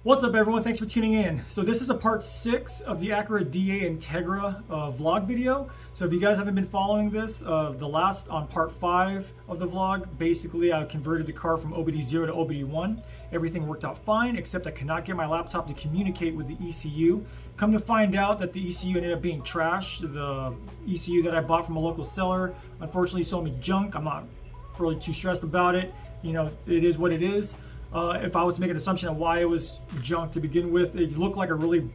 What's up everyone, thanks for tuning in. So this is a part 6 of the Acura DA Integra vlog video. So if you guys haven't been following this, the last on part 5 of the vlog, basically I converted the car from OBD0 to OBD1. Everything worked out fine, except I could not get my laptop to communicate with the ECU. Come to find out that the ECU ended up being trash. The ECU that I bought from a local seller unfortunately sold me junk. I'm not really too stressed about it. You know, it is what it is. If I was to make an assumption of why it was junk to begin with, it looked like a really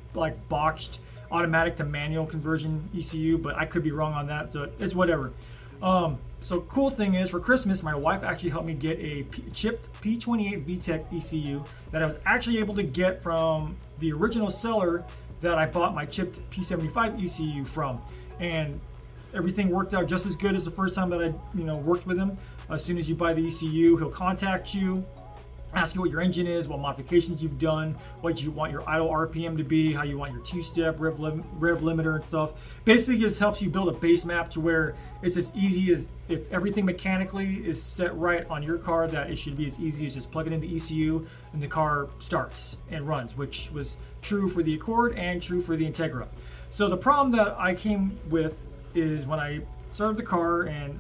botched automatic to manual conversion ECU, but I could be wrong on that, so it's whatever. So cool thing is, for Christmas, my wife actually helped me get a chipped P28 VTEC ECU that I was actually able to get from the original seller that I bought my chipped P75 ECU from. And everything worked out just as good as the first time that I worked with him. As soon as you buy the ECU, he'll contact you, ask you what your engine is, what modifications you've done, what you want your idle RPM to be, how you want your two-step rev limiter and stuff. Basically just helps you build a base map to where it's as easy as, if everything mechanically is set right on your car, that it should be as easy as just plugging in the ECU and the car starts and runs, which was true for the Accord and true for the Integra. So the problem that I came with is when I started the car and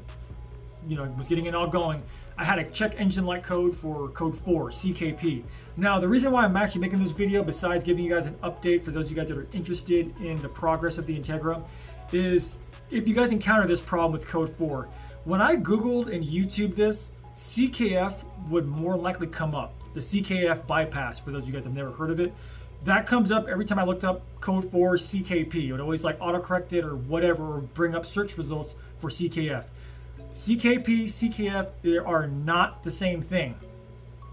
was getting it all going, I had to check engine light code for code 4, CKP. Now, the reason why I'm actually making this video, besides giving you guys an update for those of you guys that are interested in the progress of the Integra, is if you guys encounter this problem with code 4, when I Googled and YouTubed this, CKF would more likely come up. The CKF bypass, for those of you guys that have never heard of it, that comes up every time I looked up code 4 CKP. It would always autocorrect it or whatever, or bring up search results for CKF. CKP, CKF, they are not the same thing.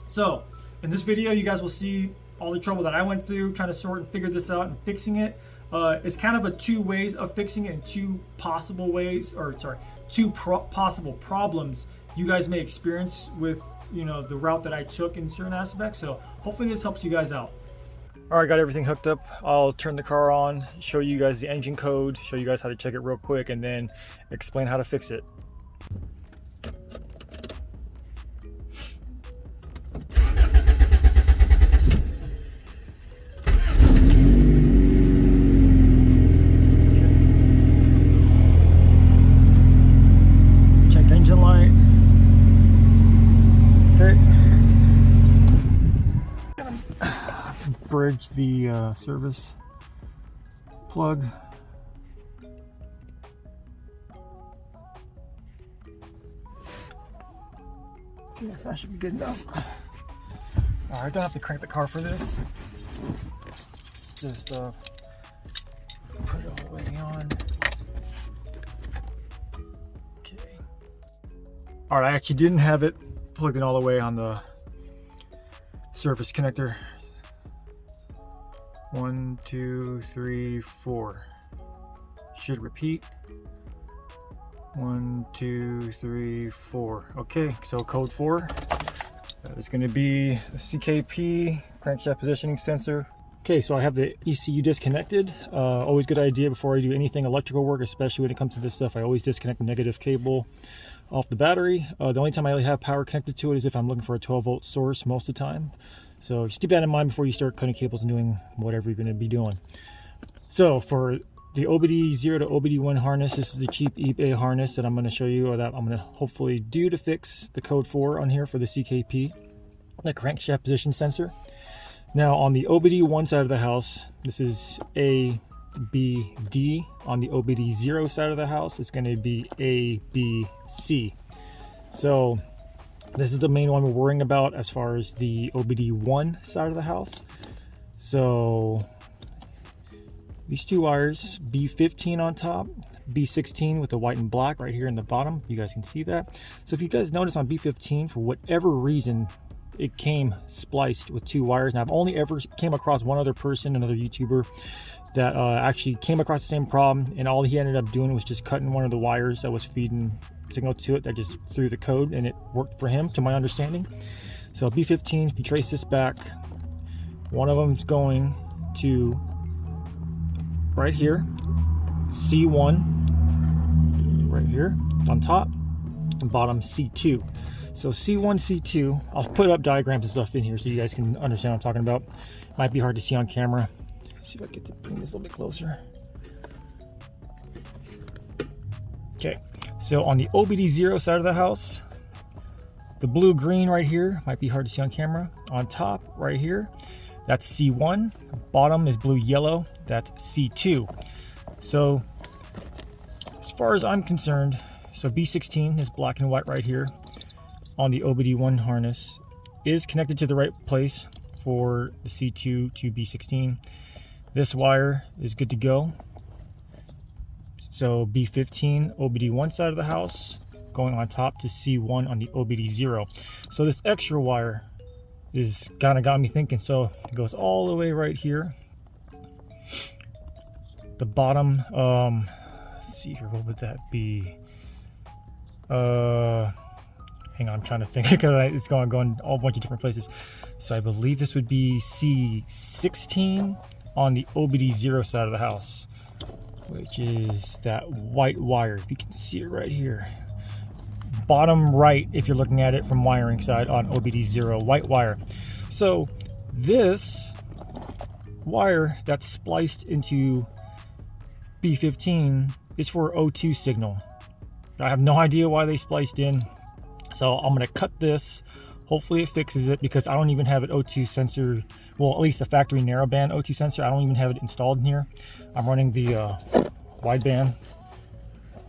So in this video, you guys will see all the trouble that I went through trying to sort and figure this out and fixing it. It's kind of a two ways of fixing it, and two possible ways, or sorry, possible problems you guys may experience with the route that I took in certain aspects. So hopefully this helps you guys out. All right, got everything hooked up. I'll turn the car on, show you guys the engine code, show you guys how to check it real quick, and then explain how to fix it. Check engine light. Okay. Bridge the service plug. Okay, that should be good enough. All right, I don't have to crank the car for this. Just put it all the way on. Okay. All right, I actually didn't have it plugged in all the way on the surface connector. 1, 2, 3, 4. Should repeat. 1, 2, 3, 4. Okay, so code 4. That is going to be the CKP crankshaft positioning sensor. Okay, so I have the ECU disconnected. Always good idea before I do anything electrical work, especially when it comes to this stuff. I always disconnect the negative cable off the battery. The only time I really have power connected to it is if I'm looking for a 12-volt source most of the time. So just keep that in mind before you start cutting cables and doing whatever you're going to be doing. So for the OBD0 to OBD1 harness, this is the cheap eBay harness that I'm going to show you, or that I'm going to hopefully do to fix the code 4 on here for the CKP, the crankshaft position sensor. Now on the OBD1 side of the house, this is A, B, D. On the OBD0 side of the house, it's going to be A, B, C. So this is the main one we're worrying about as far as the OBD1 side of the house. So these two wires, B15 on top, B16 with the white and black right here in the bottom. You guys can see that. So if you guys notice on B15, for whatever reason, it came spliced with two wires. Now I've only ever came across one other person, another YouTuber, that actually came across the same problem, and all he ended up doing was just cutting one of the wires that was feeding signal to it, that just threw the code, and it worked for him, to my understanding. So B15, if you trace this back, one of them is going to right here, C1 right here on top, and bottom C2. So C1, C2, I'll put up diagrams and stuff in here so you guys can understand what I'm talking about. Might be hard to see on camera. Let's see if I can get to bring this a little bit closer. Okay, so on the OBD0 side of the house, the blue-green right here, might be hard to see on camera. On top, right here, that's C1. Bottom is blue-yellow, that's C2. So, as far as I'm concerned, so B16 is black and white right here on the OBD1 harness, is connected to the right place for the C2 to B16. This wire is good to go. So B15, OBD1 side of the house, going on top to C1 on the OBD0. So this extra wire is kind of got me thinking. So it goes all the way right here. The bottom, let's see here, what would that be? Hang on, I'm trying to think because it's going a whole bunch of different places. So I believe this would be C16 on the OBD0 side of the house, which is that white wire. If you can see it right here. Bottom right, if you're looking at it from wiring side on OBD0, white wire. So this wire that's spliced into B15 is for O2 signal. I have no idea why they spliced in. So I'm gonna cut this. Hopefully it fixes it because I don't even have an O2 sensor. Well, at least the factory narrowband O2 sensor. I don't even have it installed in here. I'm running the wideband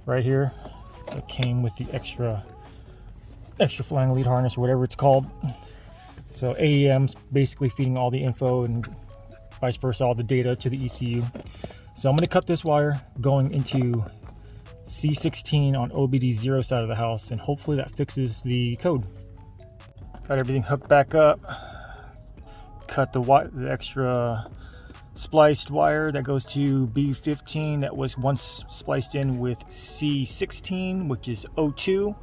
right here. That came with the extra flying lead harness or whatever it's called. So AEM's basically feeding all the info and vice versa, all the data to the ECU. So I'm going to cut this wire going into C16 on OBD0 side of the house, and hopefully that fixes the code. Got everything hooked back up. Cut the extra spliced wire that goes to B15 that was once spliced in with C16, which is O2.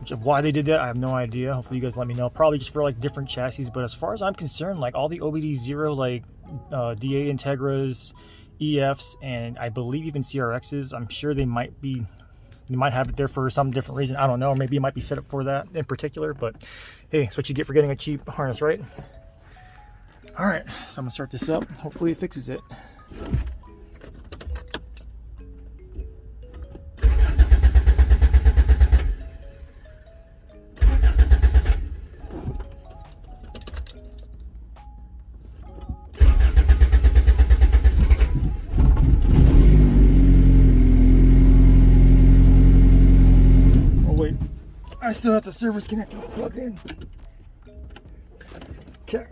Which of why they did that, I have no idea. Hopefully you guys let me know. Probably just for like different chassis, but as far as I'm concerned, like all the OBD0 like DA Integras, EFs, and I believe even CRXs, I'm sure they might have it there for some different reason. I don't know, or maybe it might be set up for that in particular, but hey, it's what you get for getting a cheap harness, right? All right, so I'm gonna start this up. Hopefully it fixes it. I still have the service connector plugged in. Okay.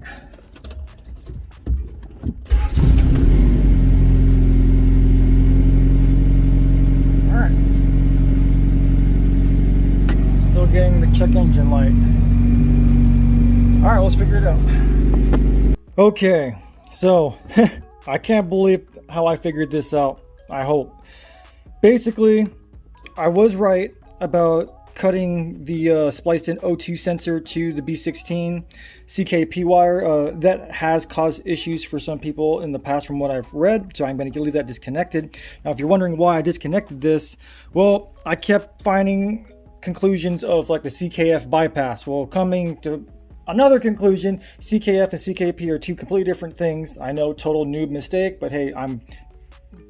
All right. Still getting the check engine light. All right, let's figure it out. Okay, so I can't believe how I figured this out. I hope. Basically, I was right about cutting the spliced in O2 sensor to the B16 CKP wire. That has caused issues for some people in the past from what I've read, so I'm going to leave that disconnected. Now if you're wondering why I disconnected this, well, I kept finding conclusions of like the CKF bypass. Well, coming to another conclusion, CKF and CKP are two completely different things. I know, total noob mistake, but hey, I'm,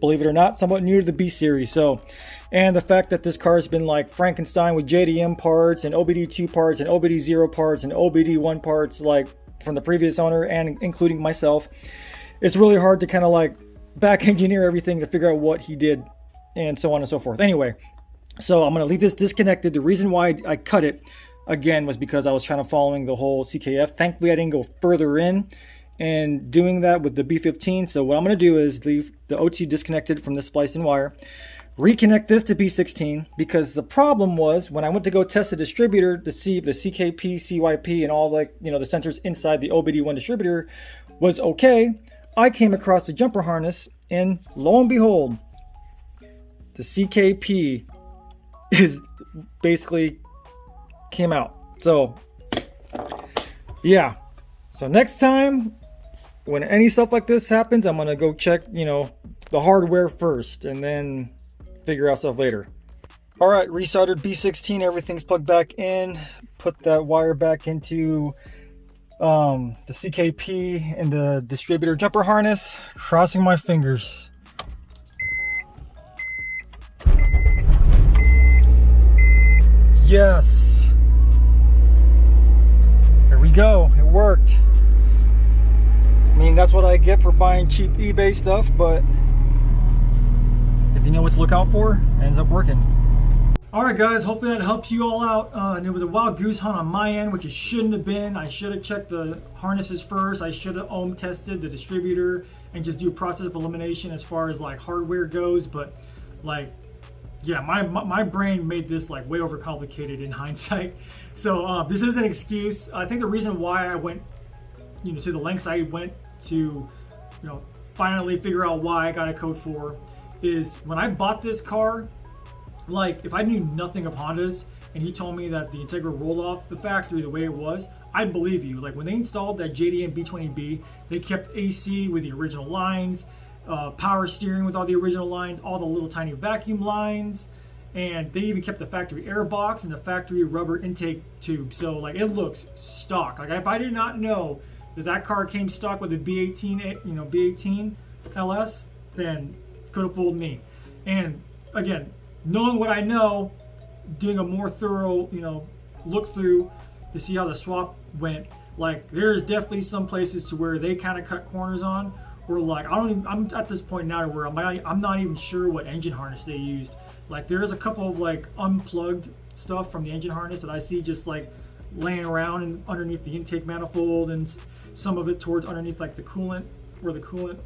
believe it or not, somewhat new to the B series. So, and the fact that this car has been like Frankenstein with JDM parts and OBD2 parts and OBD0 parts and OBD1 parts, like from the previous owner and including myself, it's really hard to kind of like back engineer everything to figure out what he did and so on and so forth. Anyway, so I'm going to leave this disconnected. The reason why I cut it again was because I was trying to following the whole CKF. Thankfully, I didn't go further in and doing that with the B15. So what I'm going to do is leave the OT disconnected from the spliced in wire, reconnect this to B16, because the problem was when I went to go test the distributor to see if the CKP, CYP, and all like, you know, the sensors inside the OBD1 distributor was okay, I came across the jumper harness and lo and behold, the CKP is basically came out. So yeah, so next time when any stuff like this happens, I'm gonna go check, you know, the hardware first and then figure out stuff later. All right, restarted B16, everything's plugged back in. Put that wire back into the CKP and the distributor jumper harness. Crossing my fingers. Yes. There we go, it worked. I mean, that's what I get for buying cheap eBay stuff, but if you know what to look out for, it ends up working. Alright guys, hopefully that helps you all out. And it was a wild goose hunt on my end, which it shouldn't have been. I should have checked the harnesses first. I should have ohm tested the distributor and just do a process of elimination as far as like hardware goes. But like, yeah, my brain made this like way overcomplicated in hindsight. So this is an excuse. I think the reason why I went, to the lengths I went to, finally figure out why I got a code for is when I bought this car. Like, if I knew nothing of Hondas and you told me that the Integra rolled off the factory the way it was, I'd believe you. Like, when they installed that JDM B20B, they kept AC with the original lines, power steering with all the original lines, all the little tiny vacuum lines, and they even kept the factory air box and the factory rubber intake tube. So, like, it looks stock. Like, if I did not know that car came stock with a B18, B18 LS, then could have fooled me. And, again, knowing what I know, doing a more thorough, look through to see how the swap went, like there's definitely some places to where they kind of cut corners on, or like I'm at this point now where I'm not even sure what engine harness they used. Like there's a couple of like unplugged stuff from the engine harness that I see just like laying around and underneath the intake manifold, and some of it towards underneath like the coolant, where the coolant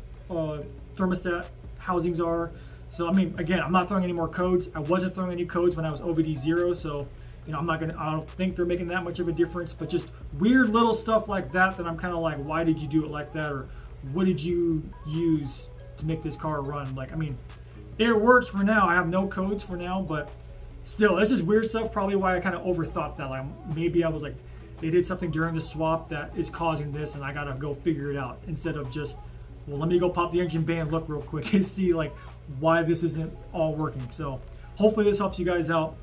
thermostat housings are. So I mean, again, I'm not throwing any more codes. I wasn't throwing any codes when I was OBD 0, so I don't think they're making that much of a difference. But just weird little stuff like that I'm kind of like, why did you do it like that, or what did you use to make this car run? Like, I mean, it works for now. I have no codes for now, but still, this is weird stuff. Probably why I kind of overthought that. Like maybe I was like, they did something during the swap that is causing this, and I gotta go figure it out instead of just, well, let me go pop the engine bay and look real quick and see like why this isn't all working. So hopefully this helps you guys out.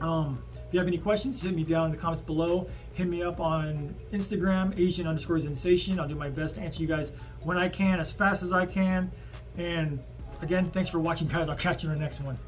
If you have any questions, hit me down in the comments below. Hit me up on Instagram, Asian_sensation. I'll do my best to answer you guys when I can, as fast as I can. And again, thanks for watching, guys. I'll catch you in the next one.